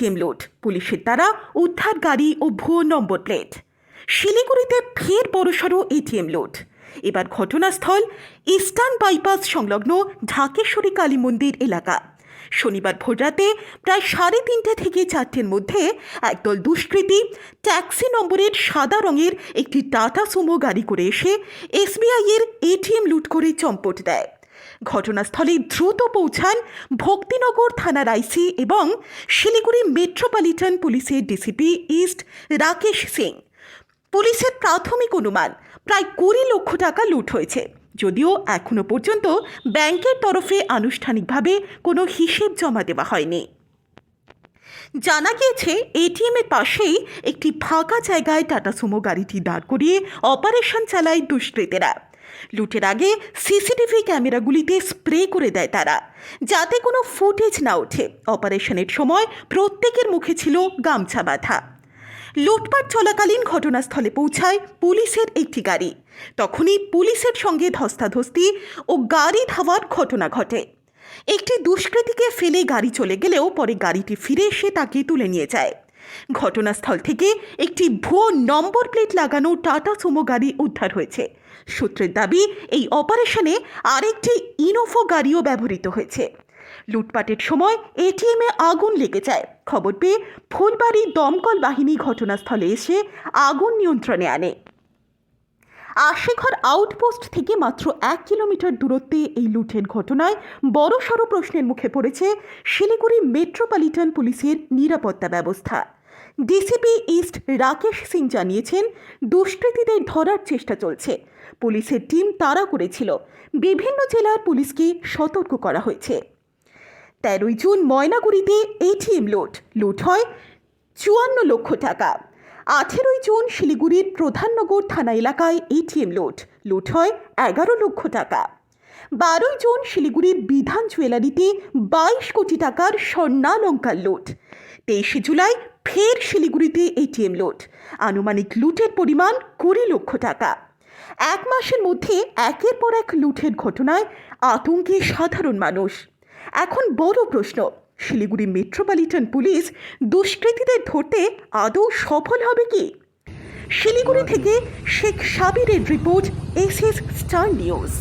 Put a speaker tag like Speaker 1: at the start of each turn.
Speaker 1: ATM লুট, পুলিশের দ্বারা উদ্ধার গাড়ি ও ভুয়ো নম্বর প্লেট। শিলিগুড়িতে ফের বড়সড় এটিএম লুট। এবার ঘটনাস্থল ইস্টার্ন বাইপাস সংলগ্ন ঢাকেশ্বরী কালী মন্দির এলাকা। শনিবার ভোররাতে প্রায় 3:30 থেকে 4টের মধ্যে একদল দুষ্কৃতী ট্যাক্সি নম্বরের সাদা রঙের একটি টাটা সুমো গাড়ি করে এসে এসবিআই-এর এটিএম লুট করে চম্পট দেয়। ঘটনাস্থলে দ্রুত পৌঁছান ভক্তিনগর থানার আইসি এবং শিলিগুড়ি মেট্রোপলিটন পুলিশের ডিসিপি ইস্ট রাকেশ সিং। পুলিশের প্রাথমিক অনুমান প্রায় 20 লক্ষ টাকা লুট হয়েছে, যদিও এখনো পর্যন্ত ব্যাংকের তরফে আনুষ্ঠানিকভাবে কোনো হিসেব জমা দেওয়া হয়নি। জানা গিয়েছে এটিএমের পাশেই একটি ফাঁকা জায়গায় টাটা সুমো গাড়িটি দাঁড় করিয়ে অপারেশন চালায় দুষ্কৃতীরা। লুটের আগে সিসিটিভি ক্যামেরাগুলিতে স্প্রে করে দেয় তারা, যাতে কোনো ফুটেজ না ওঠে। অপারেশনের সময় প্রত্যেকের মুখে ছিল গামছা বাঁধা। লুটপাট চলাকালীন ঘটনাস্থলে পৌঁছায় পুলিশের একটি গাড়ি। তখনই পুলিশের সঙ্গে ধস্তাধস্তি ও গাড়ি ধাওয়ার ঘটনা ঘটে। একটি দুষ্কৃতীকে ফেলে গাড়ি চলে গেলেও পরে গাড়িটি ফিরে এসে তাকে তুলে নিয়ে যায়। ঘটনাস্থল থেকে একটি ভুয়ো নম্বর প্লেট লাগানো টাটা সুমো গাড়ি উদ্ধার হয়েছে। সূত্রের দাবি, এই অপারেশনে আরেকটি ইনোভো গাড়িও ব্যবহৃত হয়েছে। লুটপাটের সময় এটিএমে আগুন লেগে যায়। খবর পেয়ে ফুলবাড়ি দমকল বাহিনী ঘটনাস্থলে এসে আগুন নিয়ন্ত্রণে আনে। আশিঘর আউটপোস্ট থেকে মাত্র 1 কিলোমিটার দূরত্বে এই লুটের ঘটনায় বড়সড় প্রশ্নের মুখে পড়েছে শিলিগুড়ি মেট্রোপলিটন পুলিশের নিরাপত্তা ব্যবস্থা। ডিসিপি ইস্ট রাকেশ সিং জানিয়েছেন, দুষ্কৃতীদের ধরার চেষ্টা চলছে। পুলিশের টিম তাড়া করেছিল। বিভিন্ন জেলার পুলিশকে সতর্ক করা হয়েছে। 13 জুন ময়নাগুড়িতে এটিএম লুট হয় 54 লক্ষ টাকা। 18 জুন শিলিগুড়ির প্রধাননগর থানা এলাকায় এটিএম লুট হয় 11 লক্ষ টাকা। 12 জুন শিলিগুড়ির বিধান জুয়েলারিতে 22 কোটি টাকার স্বর্ণালংকার লুট। 23 জুলাই ফের শিলিগুড়িতে এটিএম লুট। আনুমানিক লুটের পরিমাণ 20 লক্ষ টাকা। 1 মাসের মধ্যে একের পর এক লুটের ঘটনায় আতঙ্কে সাধারণ মানুষ। এখন বড় প্রশ্ন, শিলিগুড়ি মেট্রোপলিটন পুলিশ দুষ্কৃতীদের ধরতে আদৌ সফল হবে কি? শিলিগুড়ি থেকে শেখ সাবিরের রিপোর্ট, এসএস স্টার নিউজ।